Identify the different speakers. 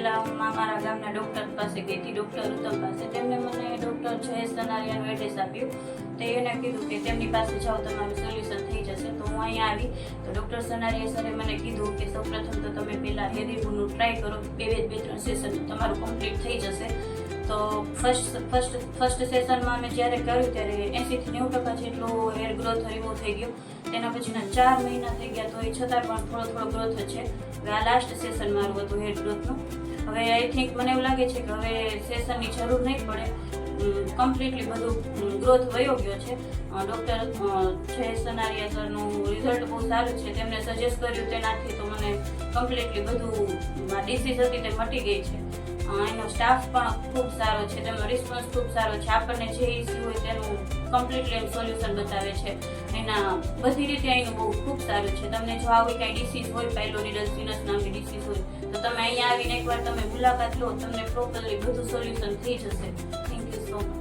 Speaker 1: પહેલા હું મારા ગામના ડૉક્ટર પાસે ગઈ હતી, ડૉક્ટર ઉત્તમ પાસે. તેમણે મને ડૉક્ટર જયેશ સનારિયાનું એડ્રેસ આપ્યું. તો એને કીધું કે તેમની પાસે જાઓ, તમારું સોલ્યુશન થઈ જશે. તો હું અહીંયા આવી તો ડૉક્ટર સનારિયા સરે મને કીધું કે સૌપ્રથમ તો તમે પહેલાં હેર રિમૂવનું ટ્રાય કરો, 2-3 સેશન તમારું કમ્પ્લીટ થઈ જશે. તો ફર્સ્ટ સેશનમાં અમે જ્યારે કર્યું ત્યારે 80-90% જેટલો હેર ગ્રોથ રિમૂવ થઈ ગયો. તેના પછીના 4 મહિના થઈ ગયા તો એ છતાં પણ થોડો ગ્રોથ છે. હવે આ લાસ્ટ સેશન મારું હતું હેર ગ્રોથનું. હવે આઈ થિંક મને એવું લાગે છે કે હવે સેશનની જરૂર નહીં પડે, કમ્પ્લીટલી બધું ગ્રોથ વયો ગયો છે. ડૉક્ટર જયેશ સનારિયા સરનું રિઝલ્ટ બહુ સારું છે. તેમણે સજેસ્ટ કર્યું તેનાથી તો મને કમ્પ્લીટલી બધું ડિસીઝ હતી તે મટી ગઈ છે. એનો સ્ટાફ પણ ખૂબ સારો છે, તેમનો રિસ્પોન્સ ખૂબ સારો છે. આપણને જે ઇસ્યુ હોય તેનું કમ્પ્લીટલી સોલ્યુશન બતાવે છે. એના બધી રીતે અહીંનું બહુ ખૂબ સારું છે. તમને જો આવી કાંઈ ડિસીઝ હોય, પાયલોનિડલ સિનસ નામની ડિસીઝ હોય, તો તમે અહીંયા આવીને એકવાર તમે મુલાકાત લો, તમને પ્રોપરલી બધું સોલ્યુશન થઈ જશે. Thank you so much.